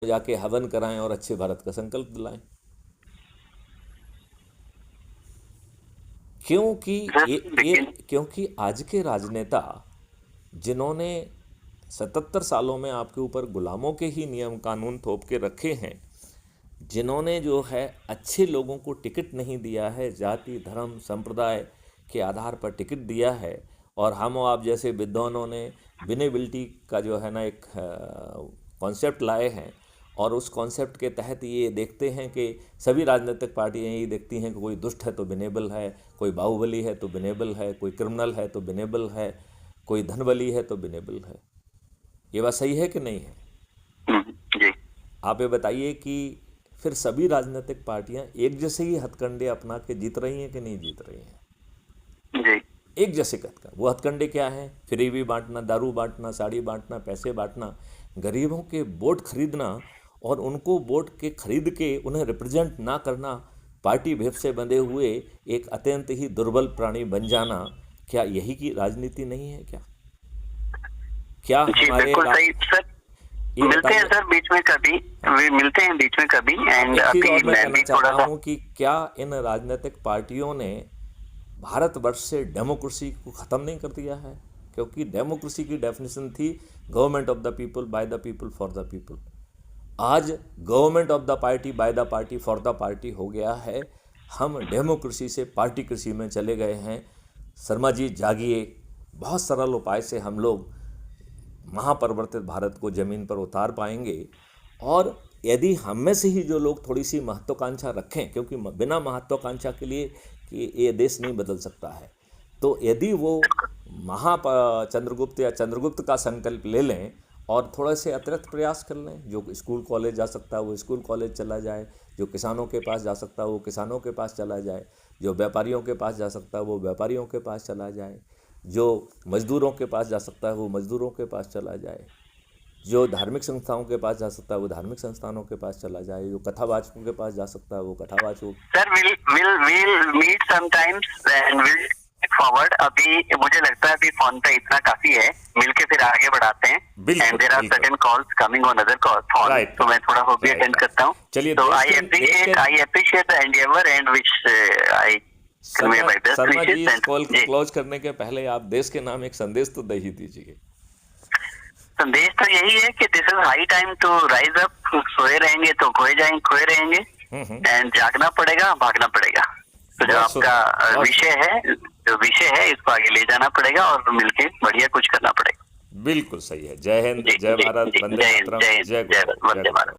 जाके हवन कराएं और अच्छे भारत का संकल्प दिलाएं। क्योंकि आज के राजनेता जिन्होंने 77 सालों में आपके ऊपर गुलामों के ही नियम कानून थोप के रखे हैं, जिन्होंने जो है अच्छे लोगों को टिकट नहीं दिया है, जाति धर्म संप्रदाय के आधार पर टिकट दिया है, और हम और आप जैसे विद्वानों ने विनेबिलिटी का जो है ना एक कॉन्सेप्ट लाए हैं, और उस कॉन्सेप्ट के तहत ये देखते हैं कि सभी राजनीतिक पार्टियां ये देखती हैं कि कोई दुष्ट है तो विनेबल है, कोई बाहुबली है तो विनेबल है, कोई क्रिमिनल है तो विनेबल है, कोई धनबली है तो विनेबल है। ये बात सही है कि नहीं है? जी। आप ये बताइए कि फिर सभी राजनीतिक पार्टियां एक जैसे ही हथकंडे अपना के जीत रही हैं कि नहीं जीत रही हैं? जी। एक जैसे हथकंडे। वो हथकंडे क्या हैं? फ्रीबी बांटना, दारू बांटना, साड़ी बांटना, पैसे बांटना, गरीबों के वोट खरीदना, और उनको वोट के खरीद के उन्हें रिप्रेजेंट ना करना, पार्टी भेद से बंधे हुए एक अत्यंत ही दुर्बल प्राणी बन जाना। क्या यही की राजनीति नहीं है? क्या हमारे सर मिलते हैं सर बीच में कभी, मिलते हैं बीच में कभी। एंड अभी मैं भी थोड़ा सा कि क्या इन राजनीतिक पार्टियों ने भारतवर्ष से डेमोक्रेसी को ख़त्म नहीं कर दिया है? क्योंकि डेमोक्रेसी की डेफिनेशन थी government of the people, by the people, for the people. आज government of the party, by the party, for the party हो गया है। हम डेमोक्रेसी से पार्टी कृषि में चले गए हैं। शर्मा जी जागिए, बहुत सरल उपाय से हम लोग महापरिवर्तित भारत को ज़मीन पर उतार पाएंगे। और यदि हम में से ही जो लोग थोड़ी सी महत्वाकांक्षा रखें, क्योंकि बिना महत्वाकांक्षा के लिए कि ये देश नहीं बदल सकता है, तो यदि वो चंद्रगुप्त या चंद्रगुप्त का संकल्प ले लें और थोड़े से अतिरिक्त प्रयास कर लें, जो स्कूल कॉलेज जा सकता है वो स्कूल कॉलेज चला जाए, जो किसानों के पास जा सकता है वो किसानों के पास चला जाए, जो व्यापारियों के पास जा सकता है वो व्यापारियों के पास चला जाए, जो मजदूरों के पास जा सकता है वो मजदूरों के पास चला जाए, जो धार्मिक संस्थाओं के पास जा सकता है वो धार्मिक संस्थानों के पास चला जाए, जो कथावाचकों के पास जा सकता है वो कथावाचकों। Sir we'll meet sometimes and we'll forward. अभी मुझे लगता है अभी फोन पे इतना काफी है, मिलके फिर आगे बढ़ाते हैं। And there are certain calls coming on other call phone, तो मैं थोड़ा वो भी अटेंड करता हूँ। चलिए, तो I appreciate the Endeavour and which I convey my best wishes. And call close करने के पहले आप देश के नाम एक संदेश तो दे ही दीजिए। संदेश तो यही है कि this is high time to rise up. सोए रहेंगे तो खोए रहेंगे, एंड जागना पड़ेगा, भागना पड़ेगा। तो जो आपका विषय है इसको आगे ले जाना पड़ेगा और मिलके बढ़िया कुछ करना पड़ेगा। बिल्कुल सही है। जय हिंद, जय भारत, वंदे मातरम, जय भारत।